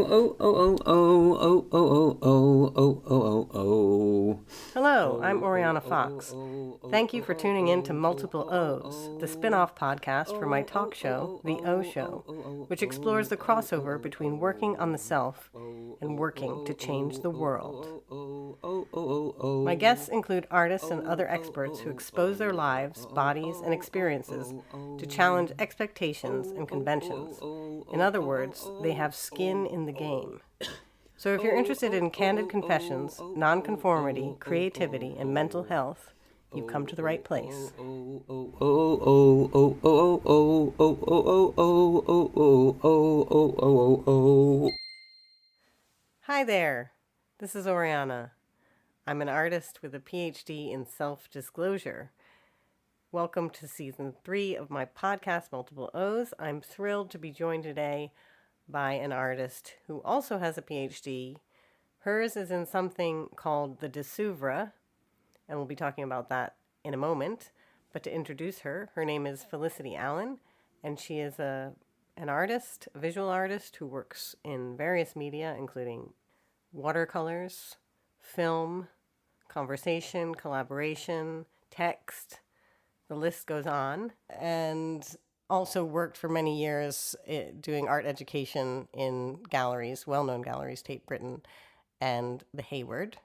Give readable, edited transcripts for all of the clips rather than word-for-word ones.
Hello, I'm Oriana Fox. Thank you for tuning in to Multiple O's, the spin-off podcast for my talk show, The O Show, which explores the crossover between working on the self and working to change the world. My guests include artists and other experts who expose their lives, bodies, and experiences to challenge expectations and conventions. In other words, they have skin in the game. So if you're interested in candid confessions, nonconformity, creativity, and mental health, you've come to the right place. Hi there, this is Oriana. I'm an artist with a PhD in self-disclosure. Welcome to Season 3 of my podcast, Multiple O's. I'm thrilled to be joined today by an artist who also has a PhD. Hers is in something called the Disoeuvre, and we'll be talking about that in a moment. But to introduce her, her name is Felicity Allen, and she is an artist, a visual artist who works in various media, including watercolors, film, conversation, collaboration, text. The list goes on, and also worked for many years doing art education in galleries, well-known galleries, Tate Britain and the Hayward.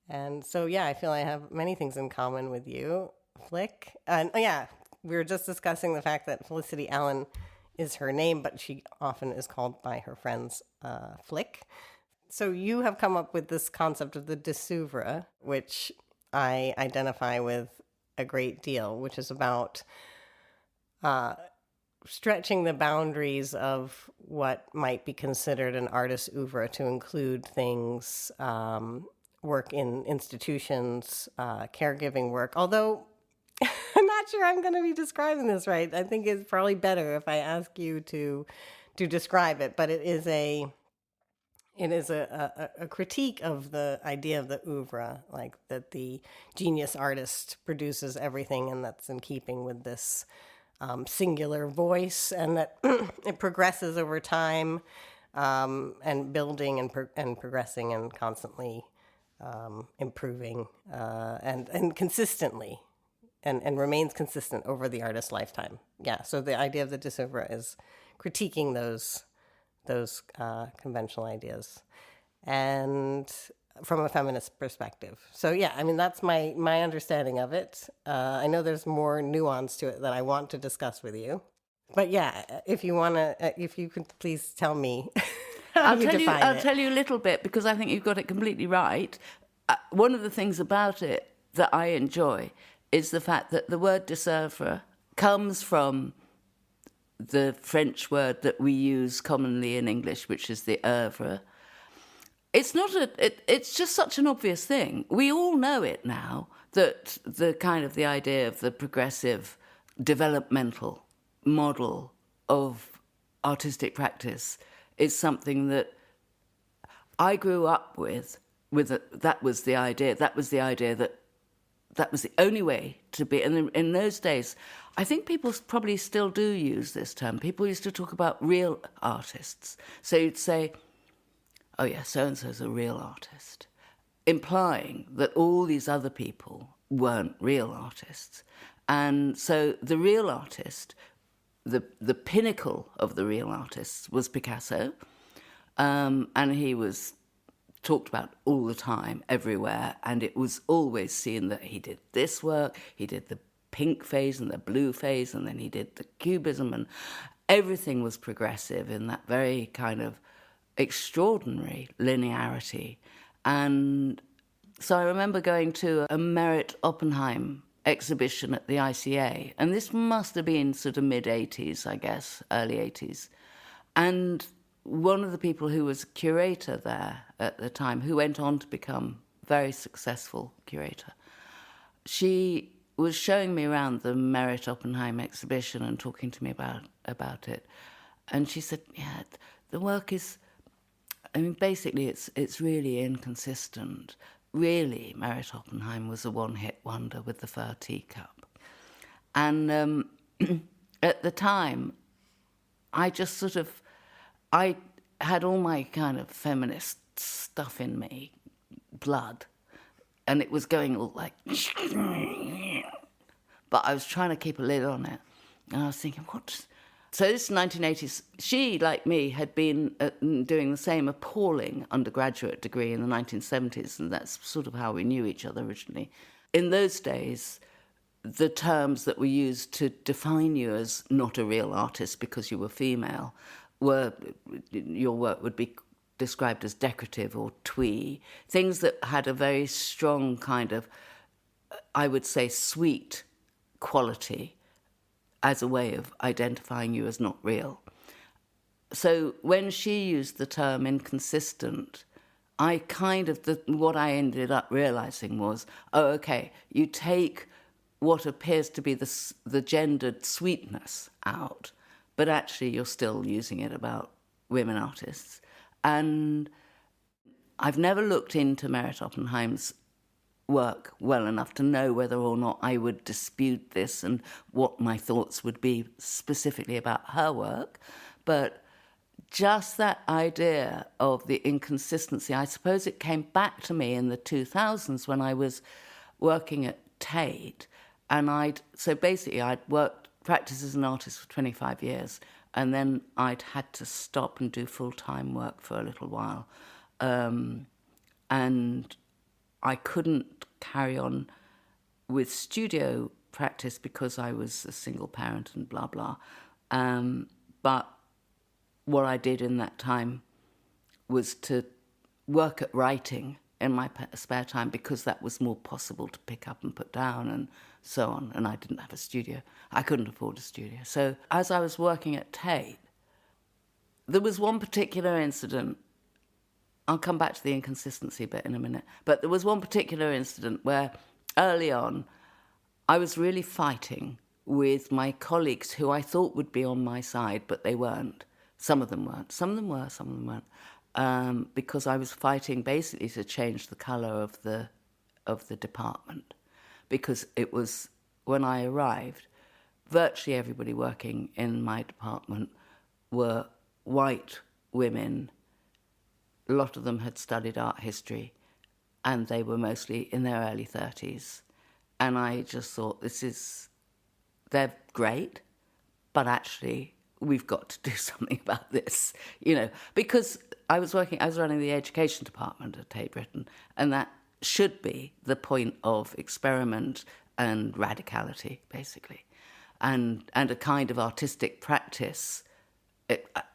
And so, yeah, I feel I have many things in common with you, Flick. And we were just discussing the fact that Felicity Allen is her name, but she often is called by her friends Flick. So you have come up with this concept of the Disoeuvre, which I identify with a great deal, which is about stretching the boundaries of what might be considered an artist's oeuvre to include things, work in institutions, caregiving work. Although I'm not sure I'm going to be describing this right. I think it's probably better if I ask you to describe it. But it is a critique of the idea of the oeuvre, like that the genius artist produces everything, and that's in keeping with this singular voice, and that it progresses over time, and building and progressing and constantly improving and consistently and remains consistent over the artist's lifetime. Yeah, so the idea of the Disoeuvre is critiquing those conventional ideas, and from a feminist perspective. So yeah, I mean, that's my understanding of it. I know there's more nuance to it that I want to discuss with you, but yeah, if you could please tell me how you define it. I'll tell you a little bit, because I think you've got it completely right. One of the things about it that I enjoy is the fact that the word disoeuvre comes from the French word that we use commonly in English, which is the oeuvre. It's just such an obvious thing. We all know it now, that the idea of the progressive developmental model of artistic practice is something that I grew up with. That was the idea that was the only way to be. And in those days, I think people probably still do use this term. People used to talk about real artists. So you'd say, oh yeah, so-and-so's a real artist, implying that all these other people weren't real artists. And so the real artist, the pinnacle of the real artists was Picasso, and he was talked about all the time, everywhere, and it was always seen that he did this work, he did the pink phase and the blue phase, and then he did the cubism, and everything was progressive in that very kind of extraordinary linearity. And so I remember going to a Merritt Oppenheim exhibition at the ICA, and this must have been sort of mid-80s, I guess, early 80s. And one of the people who was curator there at the time, who went on to become a very successful curator, she was showing me around the Merritt Oppenheim exhibition and talking to me about it. And she said, yeah, the work is, I mean, basically it's really inconsistent. Really, Merritt Oppenheim was a one-hit wonder with the fur teacup. And at the time, I just sort of, I had all my kind of feminist stuff in me, blood, and it was going all like... But I was trying to keep a lid on it. And I was thinking, what? So this is 1980s. She, like me, had been doing the same appalling undergraduate degree in the 1970s, and that's sort of how we knew each other originally. In those days, the terms that were used to define you as not a real artist because you were female were, your work would be described as decorative or twee, things that had a very strong kind of, I would say, sweet quality as a way of identifying you as not real. So when she used the term inconsistent, I kind of, what I ended up realizing was, oh, okay, you take what appears to be the gendered sweetness out, but actually you're still using it about women artists. And I've never looked into Merit Oppenheim's work well enough to know whether or not I would dispute this and what my thoughts would be specifically about her work. But just that idea of the inconsistency, I suppose it came back to me in the 2000s when I was working at Tate. And I'd practiced as an artist for 25 years, and then I'd had to stop and do full-time work for a little while. And I couldn't carry on with studio practice because I was a single parent and blah, blah. But what I did in that time was to work at writing in my spare time because that was more possible to pick up and put down and so on. And I didn't have a studio. I couldn't afford a studio. So as I was working at Tate, there was one particular incident. I'll come back to the inconsistency bit in a minute. But there was one particular incident where early on I was really fighting with my colleagues who I thought would be on my side, but they weren't. Some of them weren't. Some of them were, some of them weren't. Because I was fighting basically to change the colour of the department. Because it was, when I arrived, virtually everybody working in my department were white women. A lot of them had studied art history, and they were mostly in their early 30s. And I just thought, they're great, but actually we've got to do something about this, because I was running the education department at Tate Britain, and that should be the point of experiment and radicality, basically, and a kind of artistic practice.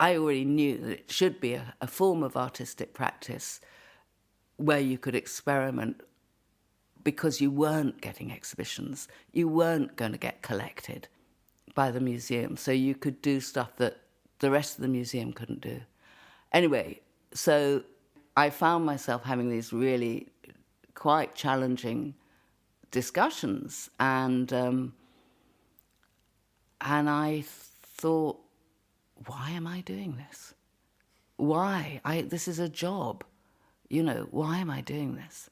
I already knew that it should be a form of artistic practice where you could experiment because you weren't getting exhibitions, you weren't going to get collected by the museum, so you could do stuff that the rest of the museum couldn't do. Anyway, so I found myself having these really quite challenging discussions, and I thought, why am I doing this? Why? This is a job, why am I doing this?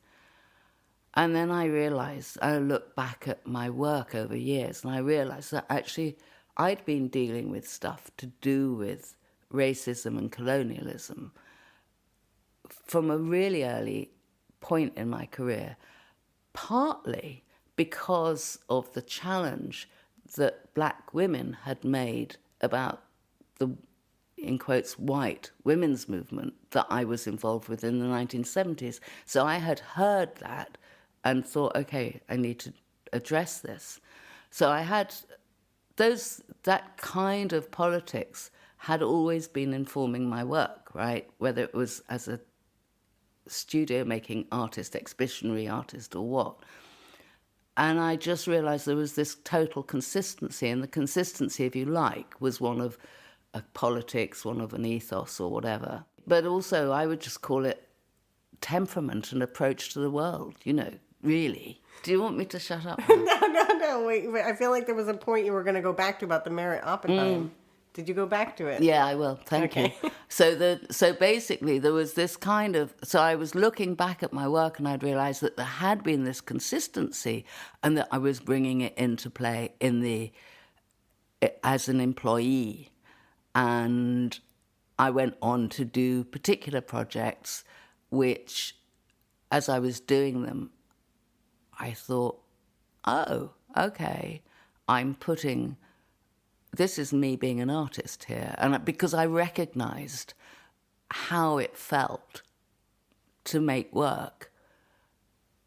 And then I realised, I looked back at my work over years, and I realised that actually I'd been dealing with stuff to do with racism and colonialism from a really early point in my career, partly because of the challenge that black women had made about the, in quotes, white women's movement that I was involved with in the 1970s. So I had heard that and thought, okay, I need to address this. So I had that kind of politics had always been informing my work, right? Whether it was as a studio-making artist, exhibitionary artist, or what. And I just realised there was this total consistency, and the consistency, if you like, was one of a politics, one of an ethos or whatever. But also, I would just call it temperament and approach to the world, really. Do you want me to shut up now? No, wait. I feel like there was a point you were going to go back to about the Merit Oppenheim. Did you go back to it? Yeah, I will. Thank you. So basically there was this kind of... So I was looking back at my work and I'd realised that there had been this consistency and that I was bringing it into play as an employee. And I went on to do particular projects which, as I was doing them, I thought, oh, okay, this is me being an artist here. And because I recognized how it felt to make work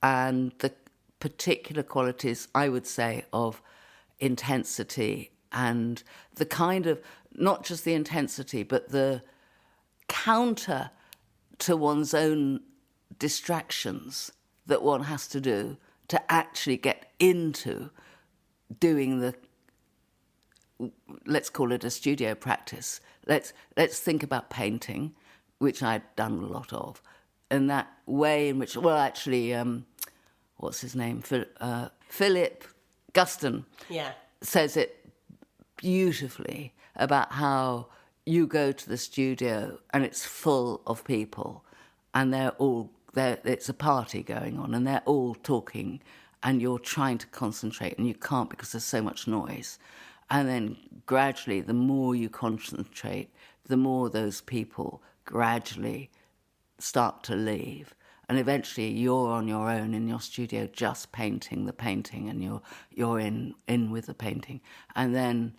and the particular qualities, I would say, of intensity and the kind of, not just the intensity, but the counter to one's own distractions that one has to do to actually get into doing the, let's call it a studio practice. Let's think about painting, which I'd done a lot of, and that way in which, well, actually, what's his name? Philip Guston says it beautifully about how you go to the studio and it's full of people and they're all there. It's a party going on and they're all talking and you're trying to concentrate and you can't because there's so much noise. And then gradually, the more you concentrate, the more those people gradually start to leave. And eventually you're on your own in your studio just painting the painting and you're in with the painting. And then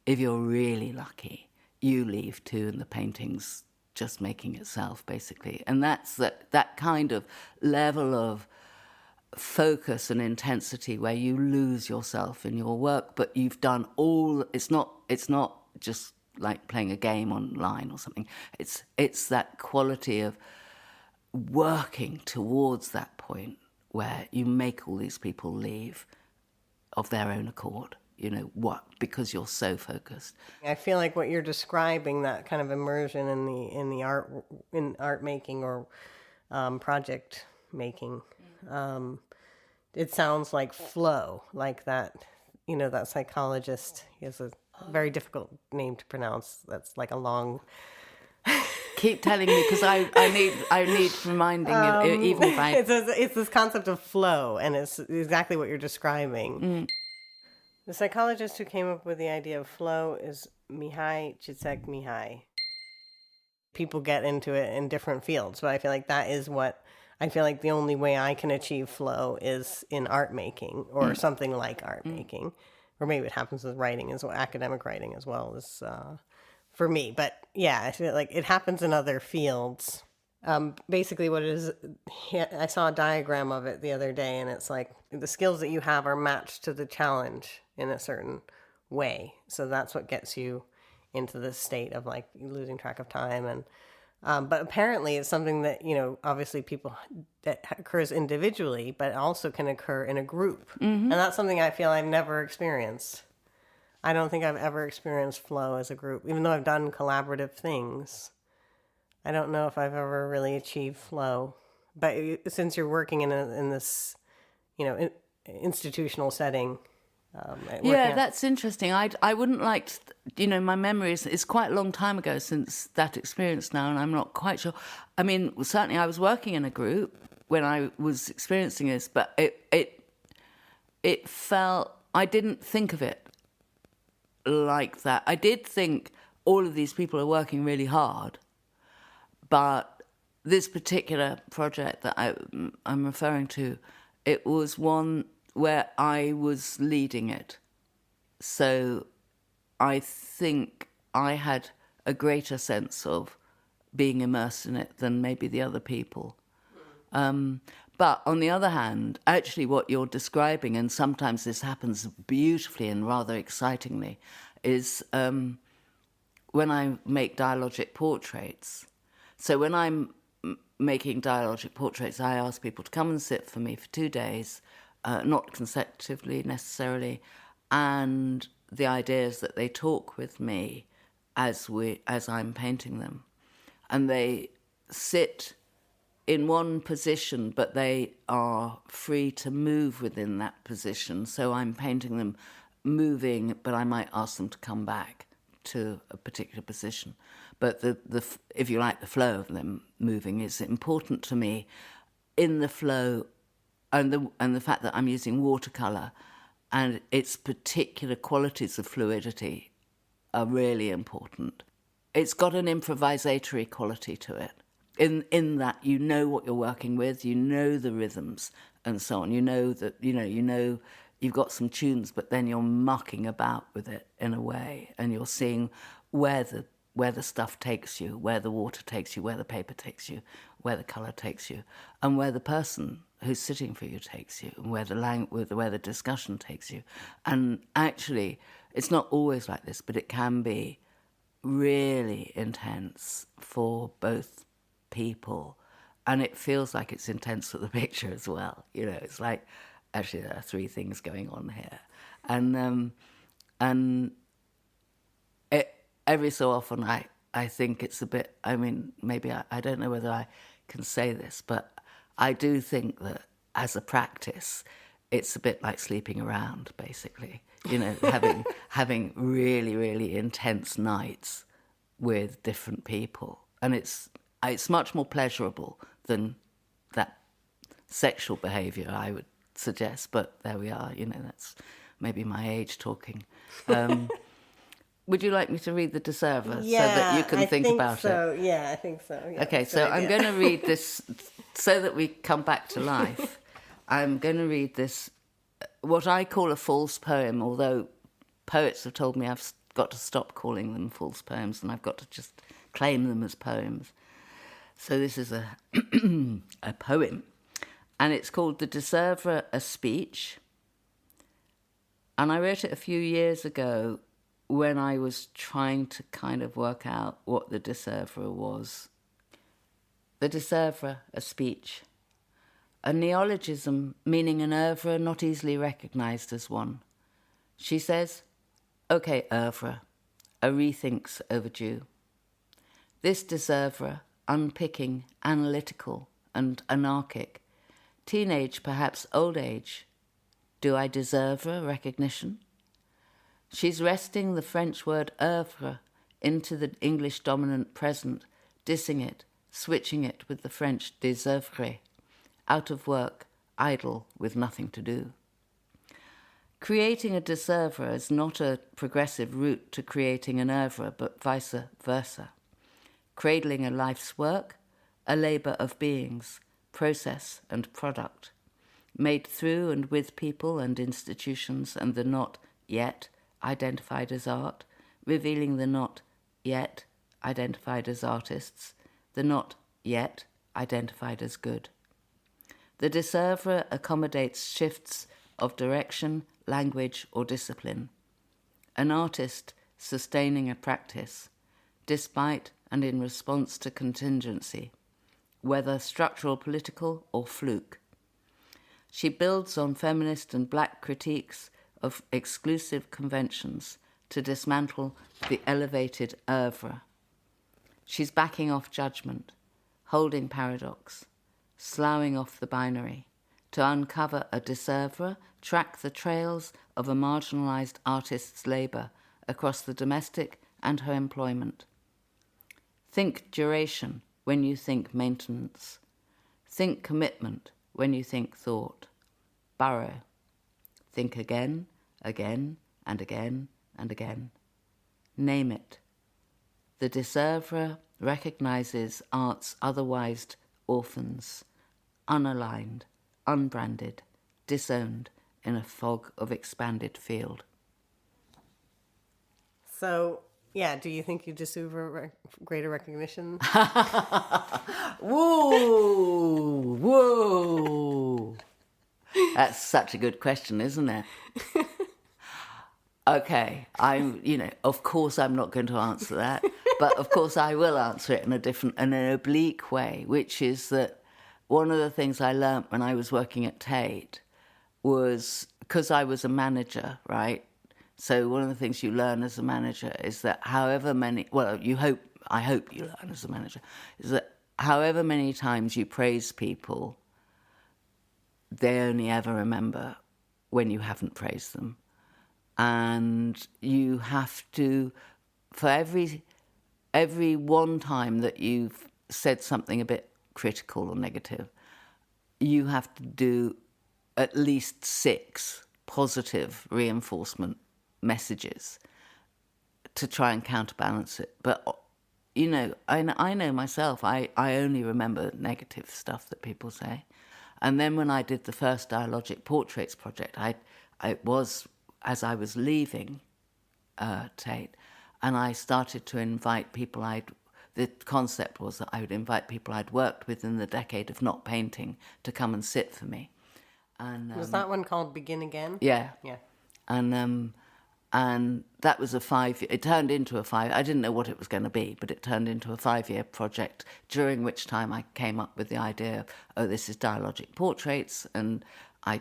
if you're really lucky, you leave too and the painting's just making itself, basically. And that's that kind of level of focus and intensity where you lose yourself in your work, but you've done all. It's not just like playing a game online or something. It's that quality of working towards that point where you make all these people leave of their own accord. Because you're so focused. I feel like what you're describing, that kind of immersion in art making or project making, it sounds like flow, like that. That psychologist. He has a very difficult name to pronounce. That's like a long. Keep telling me because I need reminding even if I. It's this concept of flow, and it's exactly what you're describing. Mm. The psychologist who came up with the idea of flow is Mihai Csikszentmihalyi. People get into it in different fields, but I feel like the only way I can achieve flow is in art making or something like art making. Or maybe it happens with writing as well, academic writing as well as for me. But yeah, I feel like it happens in other fields. Basically what it is, I saw a diagram of it the other day, and it's like the skills that you have are matched to the challenge in a certain way. So that's what gets you into this state of like losing track of time. And but apparently it's something that, obviously that occurs individually, but also can occur in a group. Mm-hmm. And that's something I feel I've never experienced. I don't think I've ever experienced flow as a group, even though I've done collaborative things. I don't know if I've ever really achieved flow, but since you're working in this, institutional setting. That's interesting. I wouldn't like, my memory is quite a long time ago since that experience now, and I'm not quite sure. I mean, certainly I was working in a group when I was experiencing this, but it felt, I didn't think of it like that. I did think all of these people are working really hard. But this particular project that I'm referring to, it was one where I was leading it. So I think I had a greater sense of being immersed in it than maybe the other people. But on the other hand, actually what you're describing, and sometimes this happens beautifully and rather excitingly, is when I make dialogic portraits. So when I'm making dialogic portraits, I ask people to come and sit for me for 2 days, not consecutively necessarily, and the idea is that they talk with me as I'm painting them. And they sit in one position, but they are free to move within that position. So I'm painting them moving, but I might ask them to come back to a particular position. But the if you like, the flow of them moving is important to me. In the flow, and the fact that I'm using watercolor, and its particular qualities of fluidity are really important. it's got an improvisatory quality to it. In that you know what you're working with, you know the rhythms and so on. You know that you've got some tunes, but then you're mucking about with it in a way, and you're seeing where the stuff takes you, where the water takes you, where the paper takes you, where the colour takes you, and where the person who's sitting for you takes you, and where the discussion takes you. And actually, it's not always like this, but it can be really intense for both people, and it feels like it's intense for the picture as well. It's like, actually there are three things going on here, and every so often I think it's a bit, I mean, maybe I don't know whether I can say this, but I do think that as a practice it's a bit like sleeping around, basically, having really, really intense nights with different people, and it's much more pleasurable than that sexual behaviour, I would suggest. But there we are, that's maybe my age talking. Would you like me to read the Disoeuvre so that you can think about it? Yeah, I think so. Yeah, okay, so I'm going to read this so that we come back to life. I'm going to read this, what I call a false poem, although poets have told me I've got to stop calling them false poems and I've got to just claim them as poems. So this is a a poem, and it's called The Disoeuvre, a Speech. And I wrote it a few years ago when I was trying to kind of work out what the Disoeuvre was. The Disoeuvre, a Speech. A neologism meaning an oeuvre not easily recognised as one. She says, OK, oeuvre, a rethink's overdue. This Disoeuvre, unpicking, analytical and anarchic, teenage, perhaps old age. Do I deserve a recognition? She's wresting the French word oeuvre into the English dominant present, dissing it, switching it with the French désoeuvré, out of work, idle, with nothing to do. Creating a Disoeuvre is not a progressive route to creating an oeuvre, but vice versa. Cradling a life's work, a labour of beings, process and product, made through and with people and institutions and the not yet identified as art, revealing the not yet identified as artists, the not yet identified as good. The Disoeuvre accommodates shifts of direction, language or discipline. An artist sustaining a practice, despite and in response to contingency, whether structural, political, or fluke. She builds on feminist and black critiques of exclusive conventions to dismantle the elevated oeuvre. She's backing off judgment, holding paradox, sloughing off the binary, to uncover a Disoeuvre, track the trails of a marginalised artist's labour across the domestic and her employment. Think duration when you think maintenance. Think commitment when you think thought. Burrow. Think again, again, and again, and again. Name it. The Disoeuvre recognises art's otherwise orphans, unaligned, unbranded, disowned in a fog of expanded field. So, yeah, do you think you deserve greater recognition? Whoa, whoa. That's such a good question, isn't it? Okay, of course I'm not going to answer that, but of course I will answer it in an oblique way, which is that one of the things I learnt when I was working at Tate was, because I was a manager, right? So one of the things you learn as a manager is that I hope you learn as a manager, is that however many times you praise people, they only ever remember when you haven't praised them. And you have to, for every one time that you've said something a bit critical or negative, you have to do at least 6 positive reinforcement messages to try and counterbalance it. But I know myself, I only remember negative stuff that people say. And then when I did the first dialogic portraits project, it was as I was leaving Tate, and I started to invite people the concept was that I would invite people I'd worked with in the decade of not painting to come and sit for me. And was that one called Begin Again? Yeah. Yeah. And that was it turned into I didn't know what it was going to be, but it turned into a 5-year project, during which time I came up with the idea of, this is dialogic portraits, and I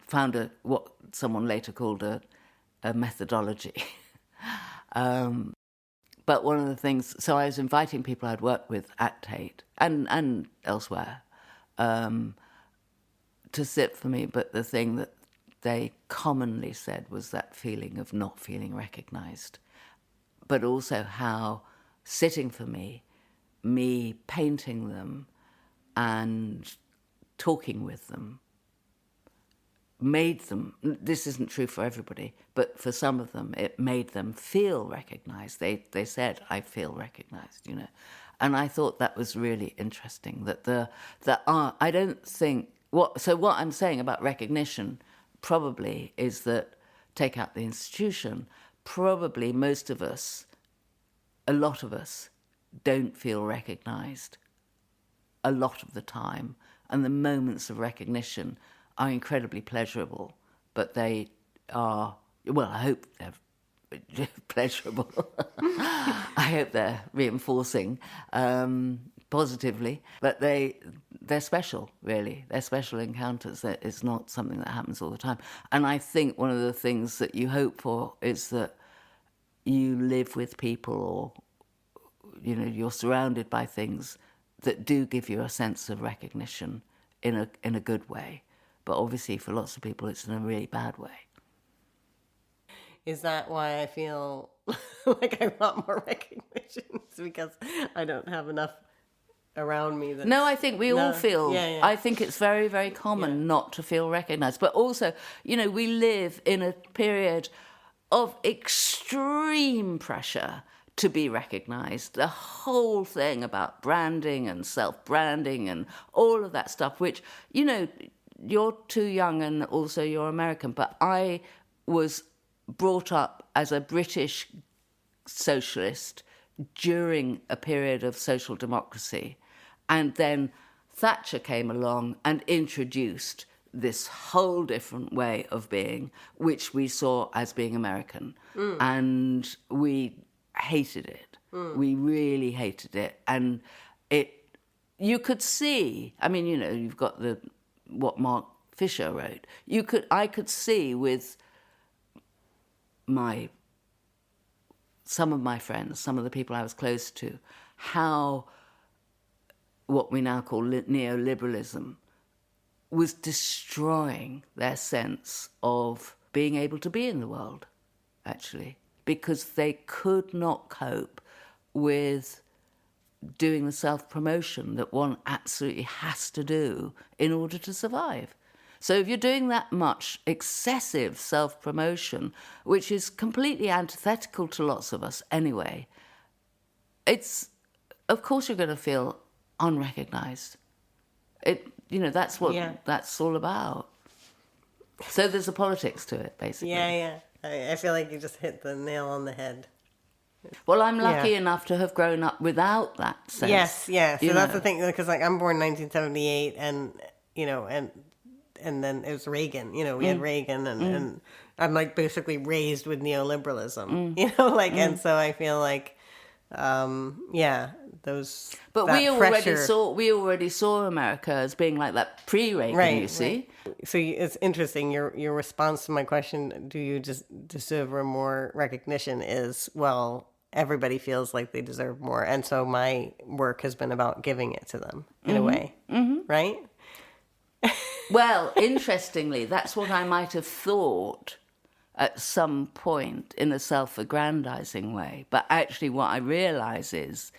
found what someone later called a methodology. But one of the things, so I was inviting people I'd worked with at Tate and elsewhere to sit for me, but the thing that they commonly said was that feeling of not feeling recognised, but also how sitting for me painting them and talking with them made them, this isn't true for everybody, but for some of them, it made them feel recognised. They said, I feel recognised, And I thought that was really interesting, that I don't think, what I'm saying about recognition probably is that, take out the institution, probably most of us, a lot of us, don't feel recognised a lot of the time. And the moments of recognition are incredibly pleasurable, but they are, well, I hope they're pleasurable. I hope they're reinforcing positively, but they're special, really. They're special encounters. It's not something that happens all the time. And I think one of the things that you hope for is that you live with people, or you're surrounded by things that do give you a sense of recognition in a good way. But obviously for lots of people it's in a really bad way. Is that why I feel like I want more recognition? It's because I don't have enough around me. No, I think we all feel. Yeah. I think it's very, very common not to feel recognised. But also, we live in a period of extreme pressure to be recognised. The whole thing about branding and self-branding and all of that stuff, which, you're too young and also you're American, but I was brought up as a British socialist during a period of social democracy. And then Thatcher came along and introduced this whole different way of being, which we saw as being American. And we hated it. We really hated it. And you could see, you've got what Mark Fisher wrote. I could see with some of my friends, some of the people I was close to, how what we now call neoliberalism was destroying their sense of being able to be in the world, actually, because they could not cope with doing the self-promotion that one absolutely has to do in order to survive. So if you're doing that much excessive self-promotion, which is completely antithetical to lots of us anyway, of course you're going to feel unrecognised. That's what that's all about. So there's a politics to it, basically. Yeah. I feel like you just hit the nail on the head. Well, I'm lucky enough to have grown up without that sense. Yes, yeah. So that's the thing, because I'm born in 1978, and then it was Reagan. We had Reagan, and I'm basically raised with neoliberalism. And so I feel like, those. But we already saw America as being like that pre-Reagan. Right, you see. Right. So it's interesting. Your response to my question, do you just deserve more recognition? Is, well, everybody feels like they deserve more, and so my work has been about giving it to them in a way, right? Well, interestingly, that's what I might have thought at some point in a self-aggrandizing way. But actually what I realise is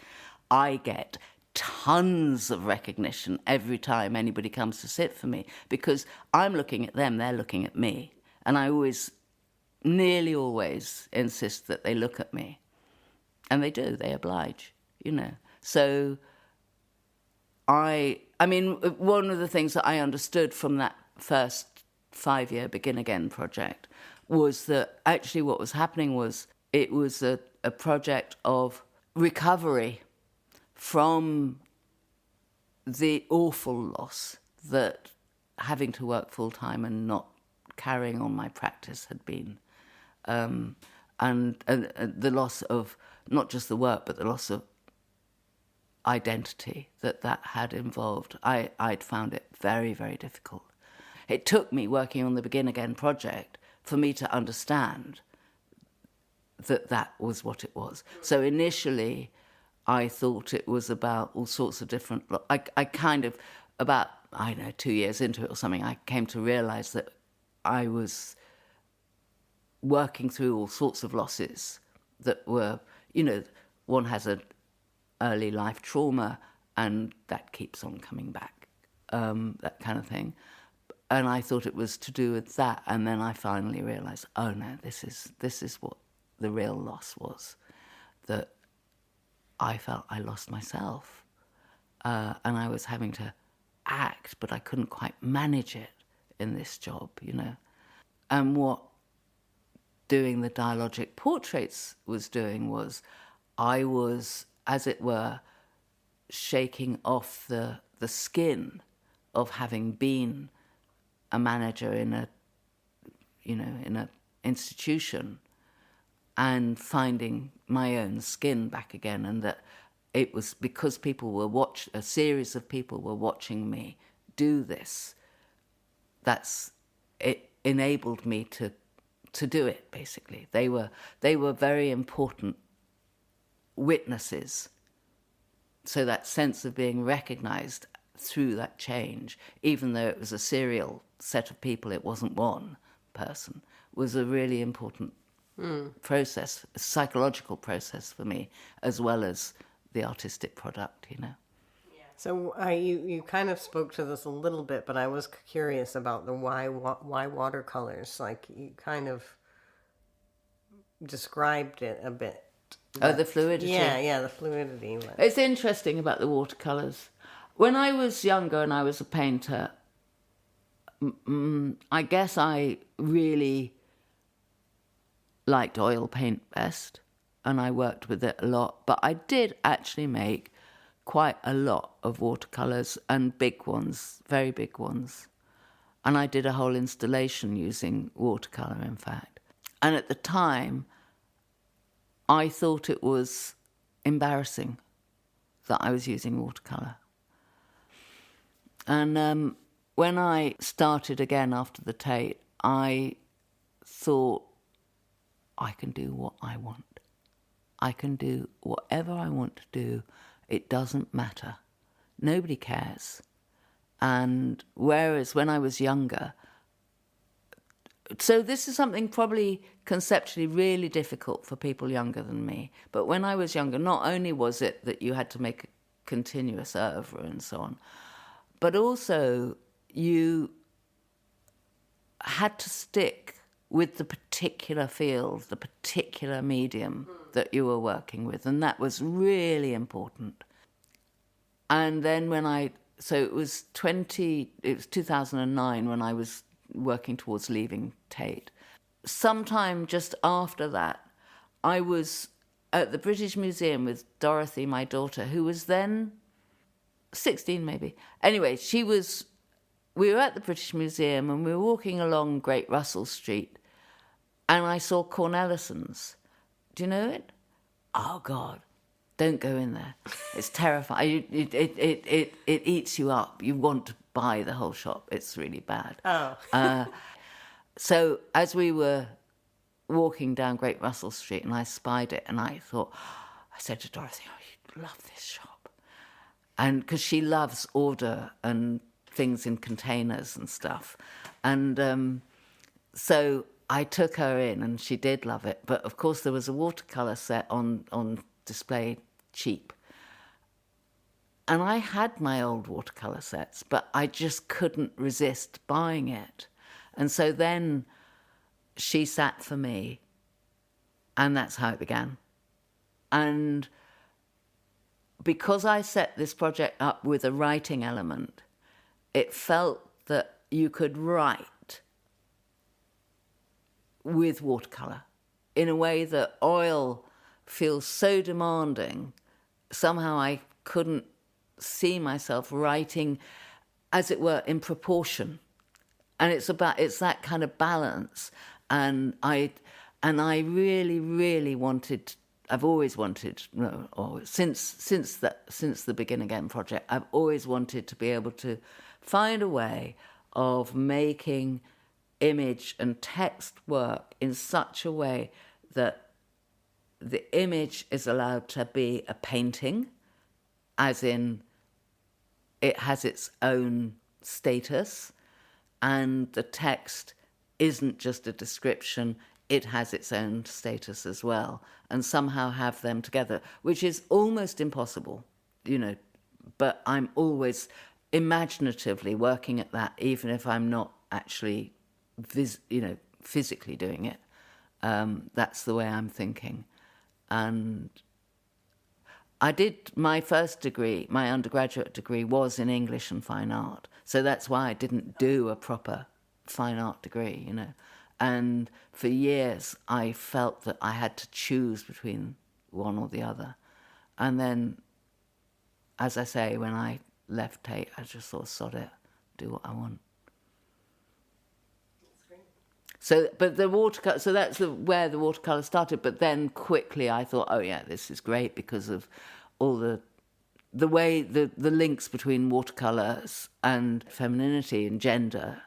I get tons of recognition every time anybody comes to sit for me, because I'm looking at them, they're looking at me. And I nearly always insist that they look at me. And they do, they oblige, you know. So I mean, one of the things that I understood from that first 5-year Begin Again project was that actually what was happening was it was a project of recovery from the awful loss that having to work full-time and not carrying on my practice had been. And the loss of not just the work, but the loss of identity that had involved. I'd found it very, very difficult. It took me working on the Begin Again project for me to understand that was what it was. So initially, I thought it was about all sorts of different... I kind of, about, 2 years into it or something, I came to realise that I was working through all sorts of losses that were, one has an early life trauma and that keeps on coming back, that kind of thing. And I thought it was to do with that. And then I finally realised, oh no, this is what the real loss was, that I felt I lost myself. And I was having to act, but I couldn't quite manage it in this job, And what doing the dialogic portraits was doing was I was, as it were, shaking off the skin of having been a manager in a institution and finding my own skin back again, and that it was because a series of people were watching me do this. It enabled me to do it, basically. They were very important witnesses. So that sense of being recognised through that change, even though it was a serial set of people, it wasn't one person, was a really important process, a psychological process for me, as well as the artistic product, So you kind of spoke to this a little bit, but I was curious about the why watercolors. Like, you kind of described it a bit. The fluidity. Yeah, the fluidity. It's interesting about the watercolors. When I was younger and I was a painter, I guess I really liked oil paint best, and I worked with it a lot. But I did actually make quite a lot of watercolors, and big ones, very big ones. And I did a whole installation using watercolor, in fact. And at the time, I thought it was embarrassing that I was using watercolor. And when I started again after the Tate, I thought, I can do what I want. I can do whatever I want to do. It doesn't matter. Nobody cares. And whereas when I was younger, so this is something probably conceptually really difficult for people younger than me. But when I was younger, not only was it that you had to make a continuous oeuvre and so on, but also you had to stick with the particular field, the particular medium that you were working with. And that was really important. And then so it was 2009 when I was working towards leaving Tate. Sometime just after that, I was at the British Museum with Dorothy, my daughter, who was then 16 maybe. Anyway, we were at the British Museum and we were walking along Great Russell Street, and I saw Cornelison's. Do you know it? Oh, God. Don't go in there. It's terrifying. It eats you up. You want to buy the whole shop. It's really bad. Oh. So as we were walking down Great Russell Street and I spied it, and I said to Dorothy, oh, you'd love this shop. And because she loves order and things in containers and stuff. And so I took her in, and she did love it. But, of course, there was a watercolour set on display, cheap. And I had my old watercolour sets, but I just couldn't resist buying it. And so then she sat for me, and that's how it began. And because I set this project up with a writing element, it felt that you could write with watercolour in a way that oil feels so demanding. Somehow I couldn't see myself writing, as it were, in proportion. And it's that kind of balance. And I really, really wanted. I've always wanted, since the Begin Again project, I've always wanted to be able to find a way of making image and text work in such a way that the image is allowed to be a painting, as in it has its own status, and the text isn't just a description, it has its own status as well, and somehow have them together, which is almost impossible, but I'm always imaginatively working at that, even if I'm not actually, physically doing it. That's the way I'm thinking. And I did my first degree, my undergraduate degree, was in English and fine art. So that's why I didn't do a proper fine art degree, And for years, I felt that I had to choose between one or the other. And then, as I say, when I left Tate, I just thought, sod it, do what I want. That's great. So, but the watercolor, so that's where the watercolor started. But then quickly I thought, oh yeah, this is great because of all the way, the links between watercolors and femininity and gender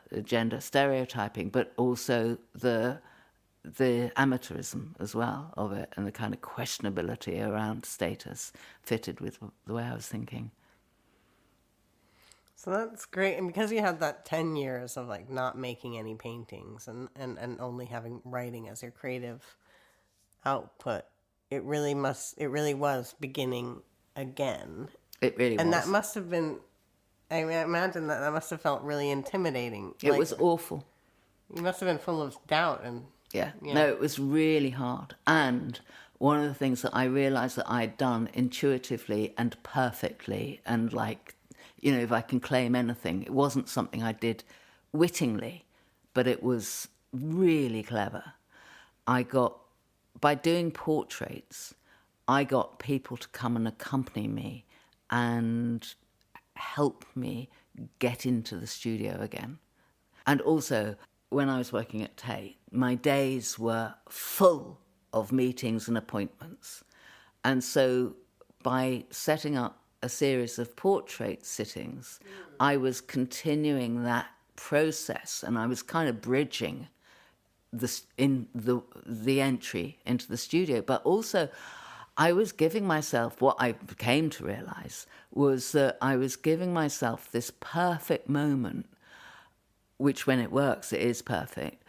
stereotyping, but also the amateurism as well of it, and the kind of questionability around status fitted with the way I was thinking. So that's great. And because you had that 10 years of not making any paintings and only having writing as your creative output, it really was beginning again. It really was. And that must have been, I imagine that must have felt really intimidating. It was awful. You must have been full of doubt Yeah. No, it was really hard. And one of the things that I realised that I'd done intuitively and perfectly, and if I can claim anything, it wasn't something I did wittingly, but it was really clever. By doing portraits, I got people to come and accompany me and help me get into the studio again. And also, when I was working at Tate, my days were full of meetings and appointments. And so by setting up a series of portrait sittings, I was continuing that process, and I was kind of bridging the entry into the studio. But also, I was giving myself, what I came to realise was that I was giving myself this perfect moment, which when it works, it is perfect.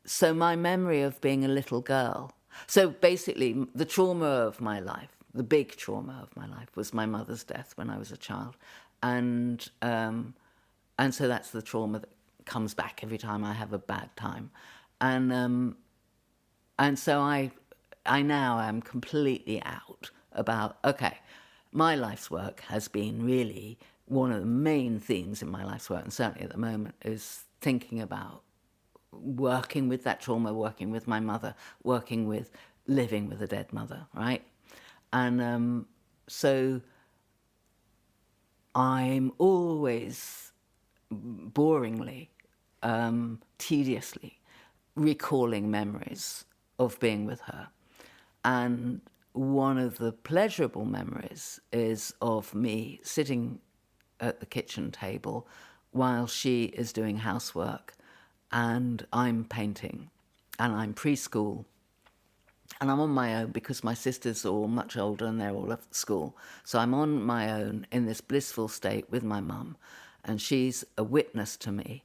So my memory of being a little girl. So basically, the trauma of my life, the big trauma of my life, was my mother's death when I was a child. And so that's the trauma that comes back every time I have a bad time. And so I now am completely out about, okay, my life's work has been really one of the main themes in my life's work, and certainly at the moment, is thinking about working with that trauma, working with my mother, living with a dead mother, right? And so I'm always boringly, tediously recalling memories of being with her. And one of the pleasurable memories is of me sitting at the kitchen table while she is doing housework and I'm painting, and I'm preschool, and I'm on my own because my sisters are all much older and they're all at school. So I'm on my own in this blissful state with my mum, and she's a witness to me,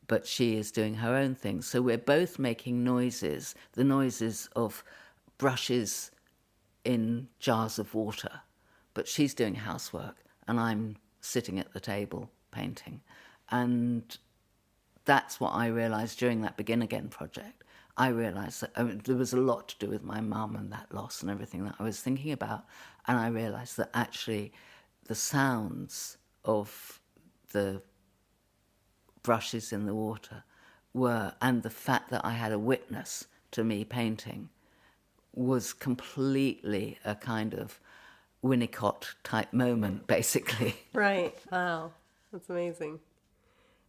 but she is doing her own thing. So we're both making noises, the noises of brushes in jars of water, but she's doing housework and I'm sitting at the table painting. And that's what I realised during that Begin Again project. I realised that there was a lot to do with my mum and that loss and everything that I was thinking about. And I realised that actually the sounds of the brushes in the water and the fact that I had a witness to me painting was completely a kind of Winnicott type moment, basically. Right. Wow. That's amazing.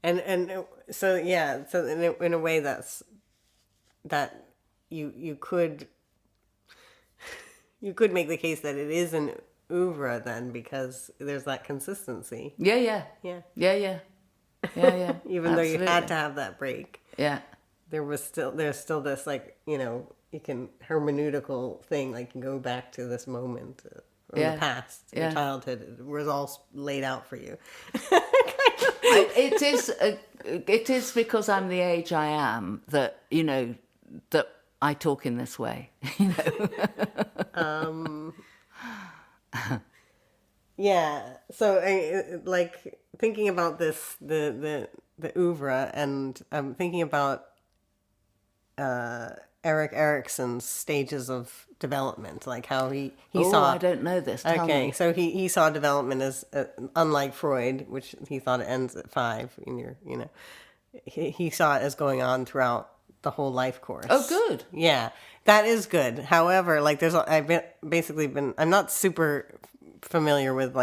And so in a way that you could make the case that it is an oeuvre then, because there's that consistency. Yeah. Even though you had to have that break. Yeah. There's still this, like, you can hermeneutical thing, like, you go back to this moment from the past, your childhood. It was all laid out for you. It is because I'm the age I am that, that I talk in this way, Yeah. So, like, thinking about this, the oeuvre, and I'm thinking about Erik Erikson's stages of development, like how he saw. I don't know this. Tell me. So he saw development as unlike Freud, which he thought it ends at 5. He saw it as going on throughout the whole life course. Oh, good. Yeah, that is good. However, like I'm not super familiar with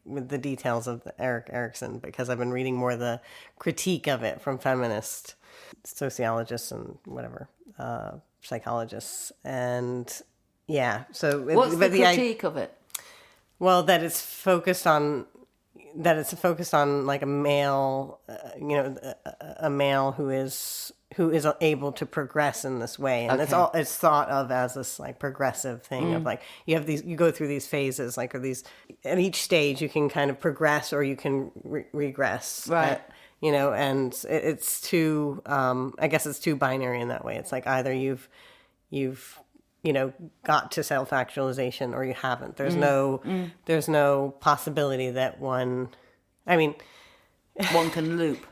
the details of Erik Erikson, because I've been reading more the critique of it from feminist sociologists and whatever psychologists, and so what's the critique of it? Well, that it's focused on like a male, a male who is able to progress in this way, and it's thought of as this, like, progressive thing of, like, you go through these phases, like, or these, at each stage you can kind of progress or you can regress, right? And it's too, I guess it's too binary in that way. It's like either you've got to self-actualization or you haven't. There's no possibility that one can loop.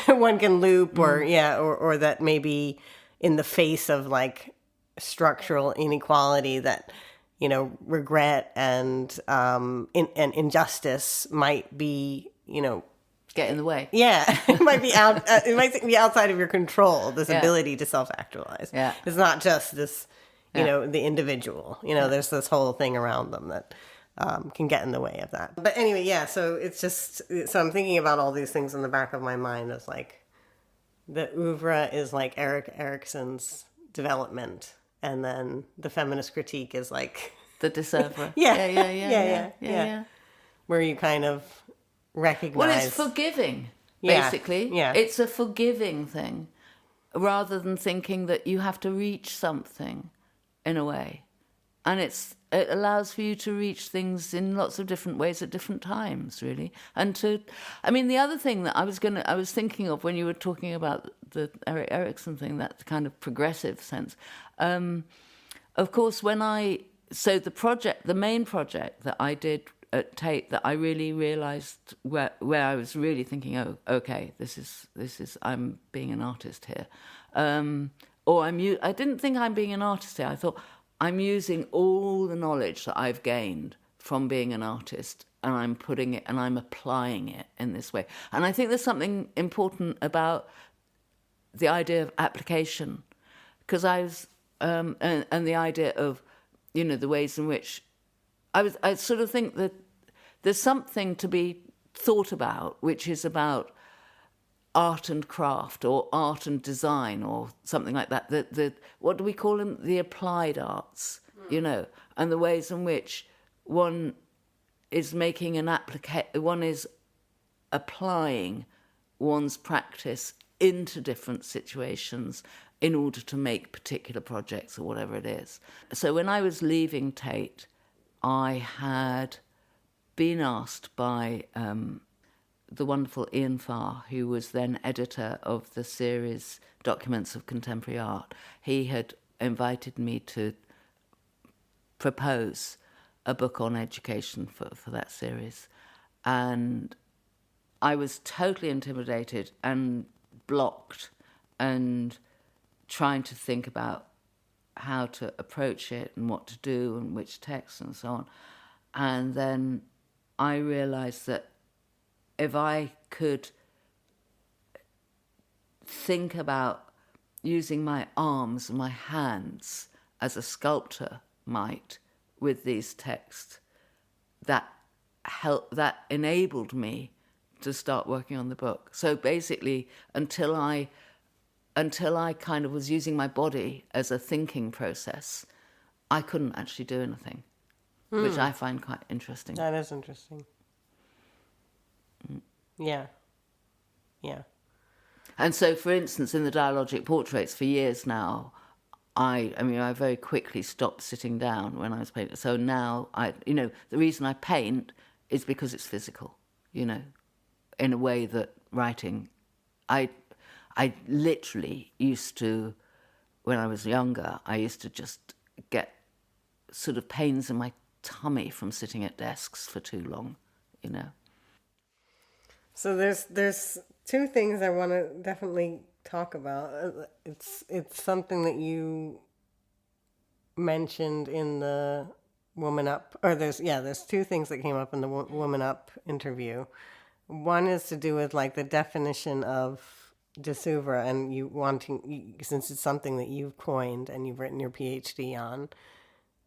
One can loop, or that maybe in the face of, like, structural inequality, that, regret and injustice might be, get in the way. Yeah, it might be it might be outside of your control. This ability to self-actualize. Yeah, it's not just this, the individual. There's this whole thing around them that can get in the way of that. But anyway, so it's just, so I'm thinking about all these things in the back of my mind as, like, the oeuvre is like Erik Erikson's development, and then the feminist critique is like the Disoeuvre. Yeah. Where you kind of recognize. Well, it's forgiving, basically. Yeah. It's a forgiving thing, rather than thinking that you have to reach something, in a way. And it allows for you to reach things in lots of different ways at different times, really. And the other thing that I was thinking of when you were talking about the Erik Erikson thing, that kind of progressive sense. Of course, the main project that I did at Tate, that I really realised where I was really thinking, oh, okay, this is I'm being an artist here, I didn't think I'm being an artist here. I thought, I'm using all the knowledge that I've gained from being an artist, and I'm putting it and I'm applying it in this way. And I think there's something important about the idea of application, because and the idea of, the ways in which I sort of think that there's something to be thought about, which is about art and craft, or art and design, or something like that. The what do we call them? The applied arts, and the ways in which one is making one is applying one's practice into different situations in order to make particular projects or whatever it is. So when I was leaving Tate, I had been asked by the wonderful Ian Farr, who was then editor of the series Documents of Contemporary Art. He had invited me to propose a book on education for that series. And I was totally intimidated and blocked and trying to think about how to approach it and what to do and which text and so on. And then I realized that if I could think about using my arms and my hands as a sculptor might with these texts, that enabled me to start working on the book. So basically, until I kind of was using my body as a thinking process, I couldn't actually do anything, which I find quite interesting. That is interesting. Yeah. Yeah. And so, for instance, in the dialogic portraits for years now, I very quickly stopped sitting down when I was painting. So now, the reason I paint is because it's physical, in a way that writing, I literally used to, when I was younger, I used to just get sort of pains in my tummy from sitting at desks for too long, So there's two things I want to definitely talk about. It's something that you mentioned in the Woman Up, or there's two things that came up in the Woman Up interview. One is to do with like the definition of Disoeuvre, and you wanting, since it's something that you've coined and you've written your PhD on,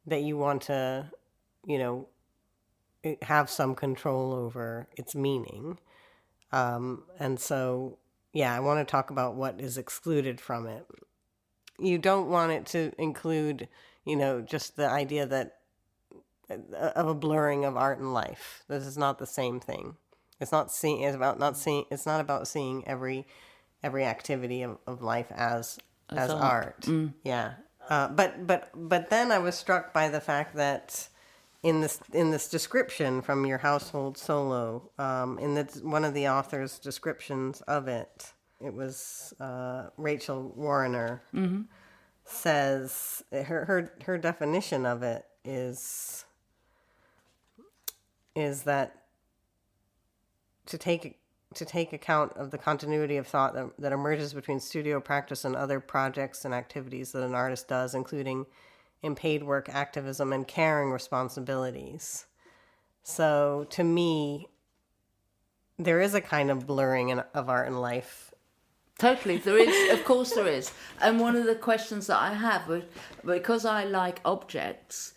that you want to, have some control over its meaning. And so, I want to talk about what is excluded from it. You don't want it to include, just the idea that of a blurring of art and life. This is not the same thing. It's not seeing. It's not about seeing every activity of life as art. Yeah. But then I was struck by the fact that in this description from your household solo, in one of the author's descriptions of it, it was Rachel Warrener says her definition of it is that to take account of the continuity of thought that emerges between studio practice and other projects and activities that an artist does, including in paid work, activism, and caring responsibilities. So to me, there is a kind of blurring of art and life. Totally, there is. Of course there is. And one of the questions that I have, because I like objects,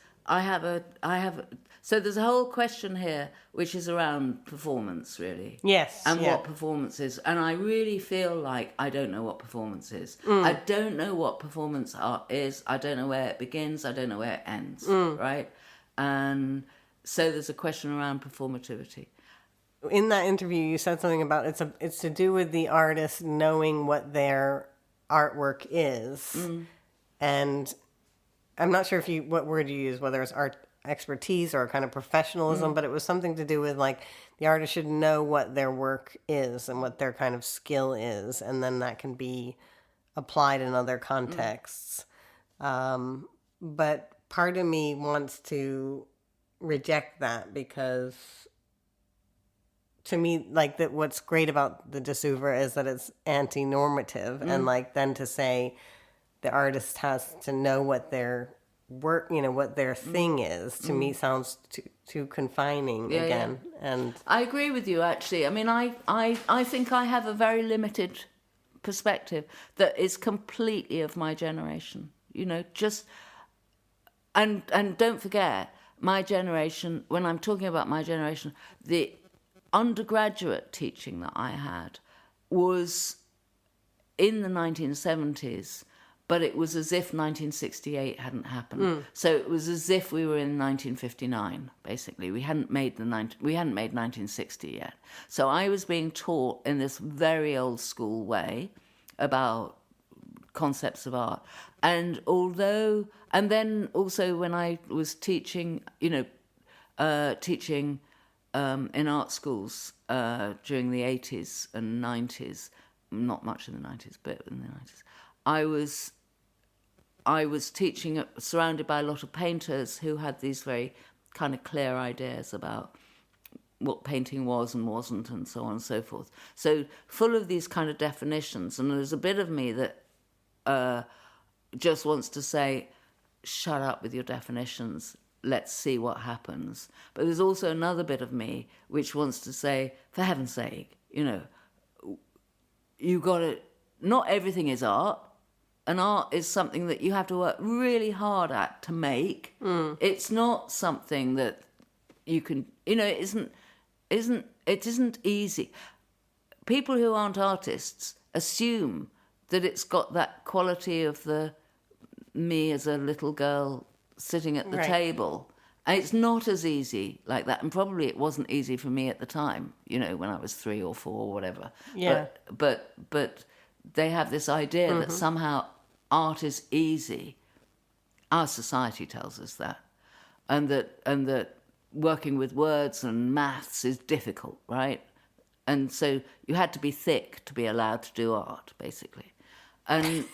so there's a whole question here which is around performance, really. Yes. And what performance is. And I really feel like I don't know what performance is. I don't know what performance art is. I don't know where it begins. I don't know where it ends, right? And so there's a question around performativity. In that interview, you said something about it's to do with the artist knowing what their artwork is. And I'm not sure what word you use, whether it's art expertise or kind of professionalism, but it was something to do with like the artist should know what their work is and what their kind of skill is, and then that can be applied in other contexts. But part of me wants to reject that, because to me, like, that what's great about the Disoeuvre is that it's anti-normative, and like then to say the artist has to know what their work, what their thing is, to me sounds too confining again. Yeah. And I agree with you, actually. I mean, I think I have a very limited perspective that is completely of my generation. Just and don't forget, my generation. When I'm talking about my generation, the undergraduate teaching that I had was in the 1970s. But it was as if 1968 hadn't happened. So it was as if we were in 1959. Basically, we hadn't made 1960 yet. So I was being taught in this very old school way about concepts of art. And then also when I was teaching, in art schools during the 80s and 90s, not much in the 90s, but in the 90s. I was teaching surrounded by a lot of painters who had these very kind of clear ideas about what painting was and wasn't, and so on and so forth. So full of these kind of definitions, and there's a bit of me that just wants to say, shut up with your definitions, let's see what happens. But there's also another bit of me which wants to say, for heaven's sake, you got to, not everything is art, and art is something that you have to work really hard at to make. It's not something that you can, it isn't easy. People who aren't artists assume that it's got that quality of the me as a little girl sitting at the table. And it's not as easy like that. And probably it wasn't easy for me at the time, when I was 3 or 4 or whatever. Yeah. But they have this idea that somehow art is easy. Our society tells us that. And that working with words and maths is difficult, right? And so you had to be thick to be allowed to do art, basically. And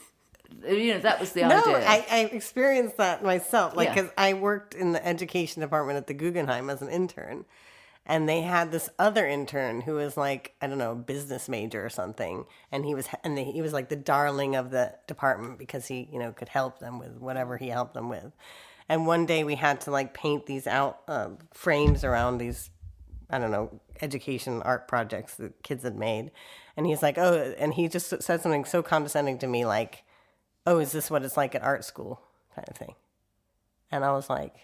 that was the idea. No, I experienced that myself. Because I worked in the education department at the Guggenheim as an intern. And they had this other intern who was like, I don't know, a business major or something. And he was like the darling of the department because he, could help them with whatever he helped them with. And one day we had to like paint these out frames around these, I don't know, education art projects that kids had made. And he's like, oh, and he just said something so condescending to me like, oh, is this what it's like at art school kind of thing? And I was like,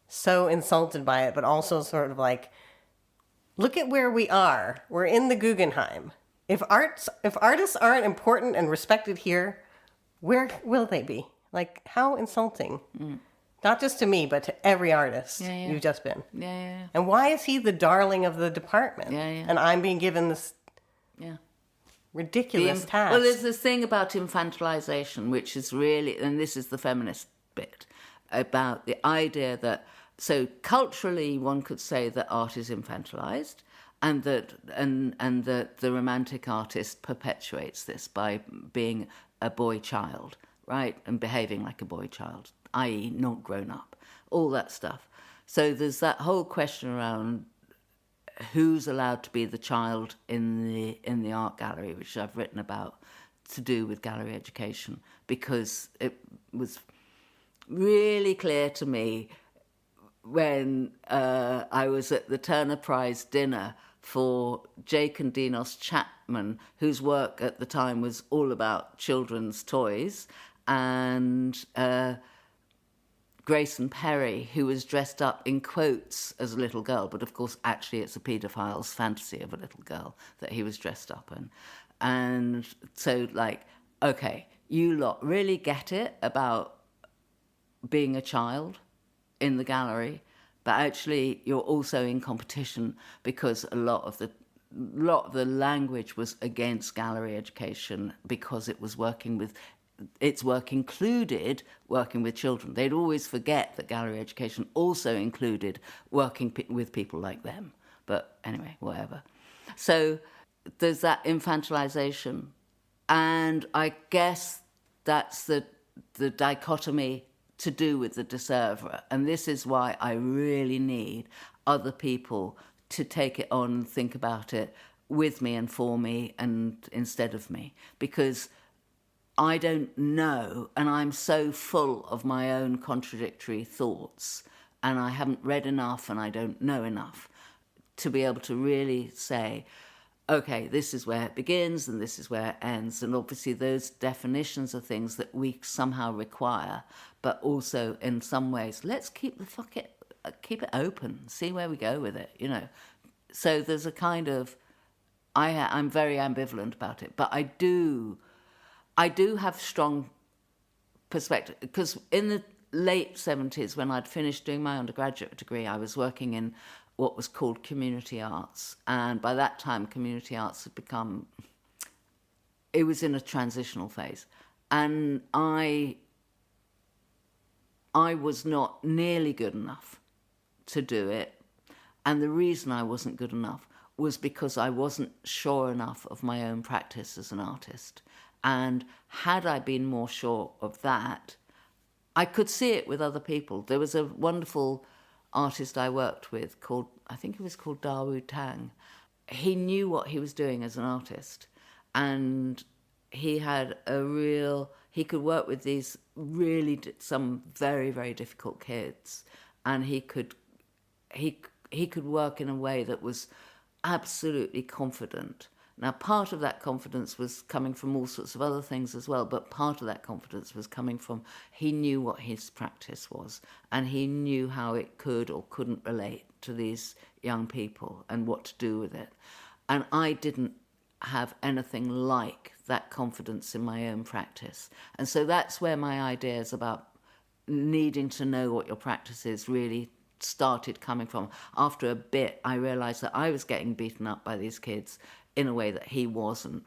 so insulted by it, but also sort of like, look at where we are. We're in the Guggenheim. If artists aren't important and respected here, where will they be? Like, how insulting. Not just to me, but to every artist you've just been. Yeah. And why is he the darling of the department? Yeah. And I'm being given this ridiculous task. Well, there's this thing about infantilization, which is really, and this is the feminist bit, about the idea that, so culturally one could say that art is infantilized, and that the romantic artist perpetuates this by being a boy child, right, and behaving like a boy child, i.e. not grown up, all that stuff. So there's that whole question around who's allowed to be the child in the art gallery, which I've written about, to do with gallery education, because it was really clear to me when I was at the Turner Prize dinner for Jake and Dinos Chapman, whose work at the time was all about children's toys, and Grayson Perry, who was dressed up in quotes as a little girl, but of course actually it's a paedophile's fantasy of a little girl that he was dressed up in. And so, like, okay, you lot really get it about being a child in the gallery, but actually you're also in competition because a lot of the language was against gallery education because it was working with, its work included working with children. They'd always forget that gallery education also included working with people like them. But anyway, whatever. So there's that infantilization. And I guess that's the dichotomy to do with the Disoeuvre. And this is why I really need other people to take it on and think about it with me and for me and instead of me. Because I don't know, and I'm so full of my own contradictory thoughts, and I haven't read enough and I don't know enough to be able to really say, okay, this is where it begins and this is where it ends. And obviously those definitions are things that we somehow require, but also in some ways, let's keep it open, see where we go with it, So there's a kind of, I'm very ambivalent about it, but I do have strong perspective, because in the late 70s, when I'd finished doing my undergraduate degree, I was working in what was called community arts. And by that time, community arts had become, it was in a transitional phase. And I was not nearly good enough to do it. And the reason I wasn't good enough was because I wasn't sure enough of my own practice as an artist. And had I been more sure of that, I could see it with other people. There was a wonderful artist I worked with called, I think he was called Dawu Tang. He knew what he was doing as an artist. And he could work with these some very, very difficult kids, and he could work in a way that was absolutely confident. Now, part of that confidence was coming from all sorts of other things as well, but part of that confidence was coming from he knew what his practice was, and he knew how it could or couldn't relate to these young people and what to do with it. And I didn't have anything like that confidence in my own practice. And so that's where my ideas about needing to know what your practice is really started coming from. After a bit, I realised that I was getting beaten up by these kids in a way that he wasn't.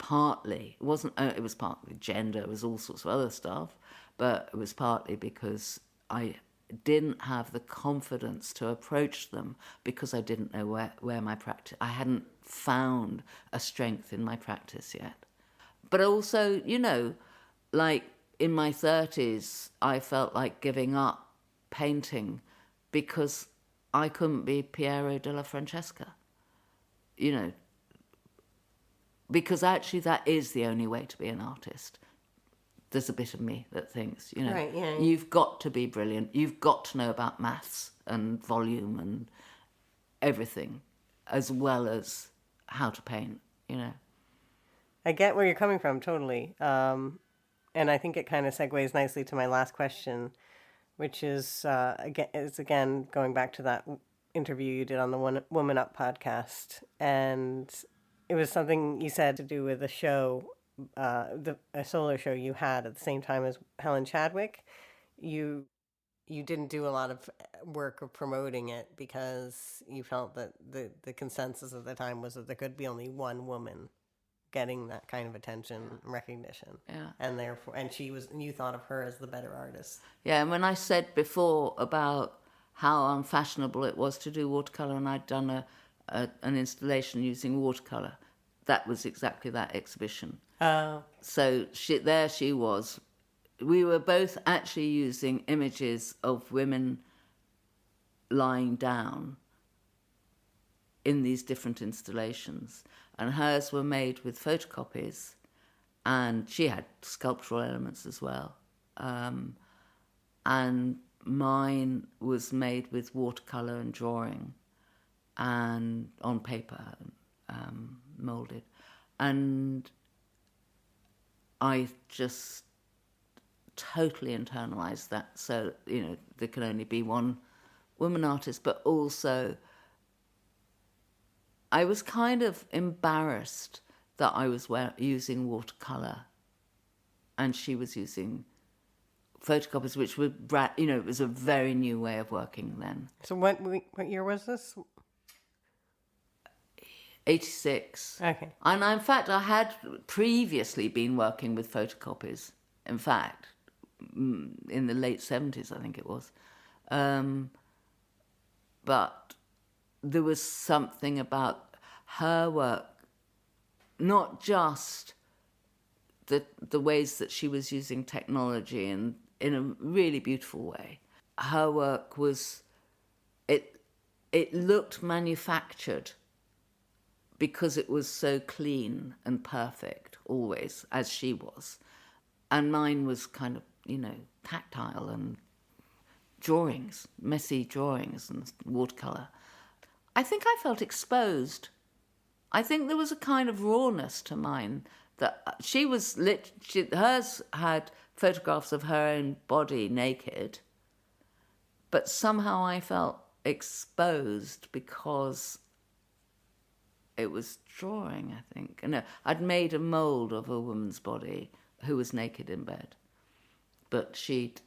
It was partly gender, it was all sorts of other stuff, but it was partly because I didn't have the confidence to approach them because I didn't know where my practice, I hadn't found a strength in my practice yet. But also, like in my 30s, I felt like giving up painting because I couldn't be Piero della Francesca, because actually that is the only way to be an artist. There's a bit of me that thinks, right, yeah. You've got to be brilliant. You've got to know about maths and volume and everything, as well as how to paint, I get where you're coming from, totally. And I think it kind of segues nicely to my last question, which is, again, going back to that interview you did on the Woman Up podcast. And it was something you said to do with a show, a solo show you had at the same time as Helen Chadwick. You didn't do a lot of work of promoting it because you felt that the consensus at the time was that there could be only one woman getting that kind of attention and recognition. Yeah. And therefore, and you thought of her as the better artist. Yeah, and when I said before about how unfashionable it was to do watercolour, and I'd done an installation using watercolour, that was exactly that exhibition. Oh. So she was. We were both actually using images of women lying down in these different installations, and hers were made with photocopies, and she had sculptural elements as well. And mine was made with watercolour and drawing, and on paper, moulded. And I just totally internalised that. So, there can only be one woman artist, but also I was kind of embarrassed that I was using watercolour and she was using photocopies, which were, it was a very new way of working then. So what year was this? 86. Okay. And in fact, I had previously been working with photocopies, in fact, in the late 70s, I think it was. But there was something about her work, not just the ways that she was using technology and in a really beautiful way. Her work was, it looked manufactured because it was so clean and perfect, always, as she was. And mine was kind of, tactile and drawings, messy drawings and watercolour. I think I felt exposed. I think there was a kind of rawness to mine that hers had photographs of her own body naked, but somehow I felt exposed because it was drawing, I think. No, I'd made a mould of a woman's body who was naked in bed, but she'd...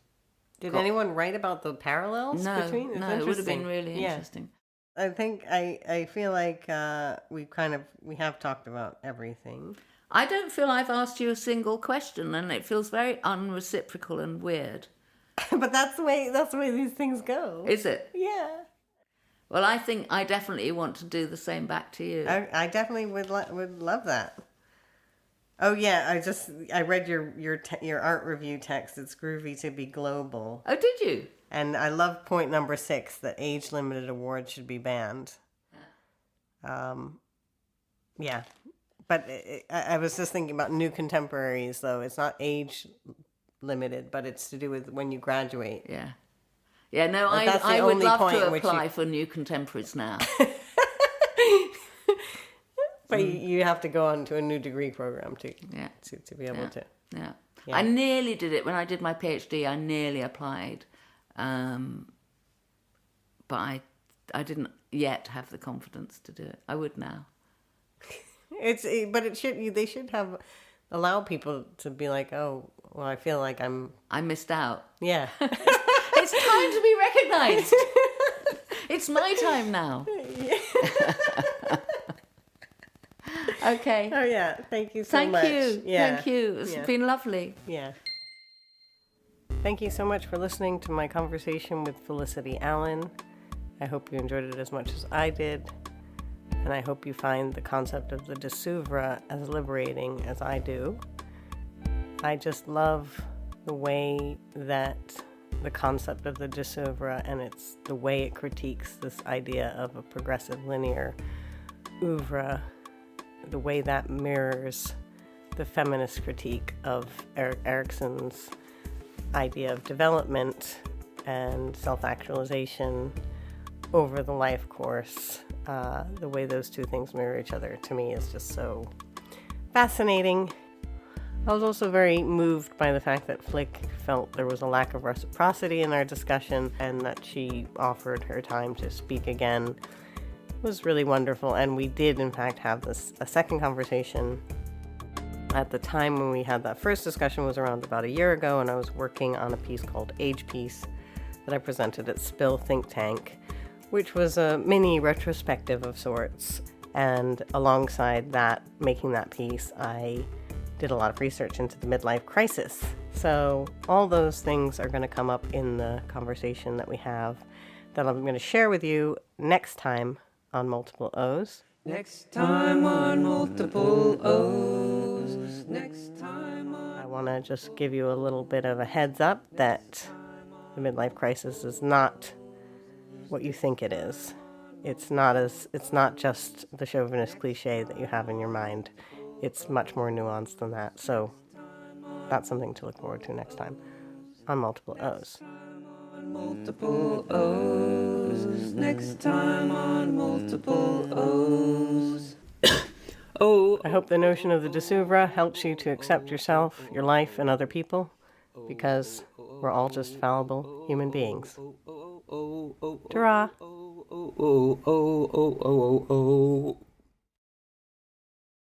Did anyone write about the parallels between? No, it would have been really interesting. I think I feel like we have talked about everything. I don't feel I've asked you a single question, and it feels very unreciprocal and weird. But that's the way these things go. Is it? Yeah. Well, I think I definitely want to do the same back to you. I definitely would love that. Oh yeah, I read your art review text. It's groovy to be global. Oh, did you? And I love point number 6 that age-limited awards should be banned. Yeah, But I was just thinking about new contemporaries, though. It's not age limited, but it's to do with when you graduate. Yeah. Yeah, no, Like, I would love to apply for new contemporaries now. But you have to go on to a new degree program to be able to. Yeah. I nearly did it. When I did my PhD, I nearly applied. But I didn't yet have the confidence to do it. I would now. They should allow people to be like, oh, well, I feel like I missed out. Yeah. It's time to be recognised. It's my time now. Okay. Oh, yeah. Thank you so much. Thank you. Yeah. Thank you. It's been lovely. Yeah. Thank you so much for listening to my conversation with Felicity Allen. I hope you enjoyed it as much as I did. And I hope you find the concept of the Disoeuvre as liberating as I do. I just love the way that the concept of the Disoeuvre and it's the way it critiques this idea of a progressive linear oeuvre, the way that mirrors the feminist critique of Erikson's idea of development and self-actualization over the life course. The way those two things mirror each other, to me, is just so fascinating. I was also very moved by the fact that Flick felt there was a lack of reciprocity in our discussion and that she offered her time to speak again. It was really wonderful, and we did, in fact, have a second conversation. At the time when we had that first discussion was around about a year ago, and I was working on a piece called Age Piece that I presented at Spill Think Tank, which was a mini retrospective of sorts. And alongside that, making that piece, I did a lot of research into the midlife crisis. So all those things are going to come up in the conversation that we have that I'm going to share with you next time on Multiple O's. Next time on Multiple O's. Next time on... I want to just give you a little bit of a heads up that the midlife crisis is not what you think it is. It's not just the chauvinist cliche that you have in your mind. It's much more nuanced than that. So that's something to look forward to next time on Multiple O's. Multiple O's. Next time on Multiple O's. I hope the notion of the Disoeuvre helps you to accept yourself, your life, and other people, because we're all just fallible human beings. Ta-ra!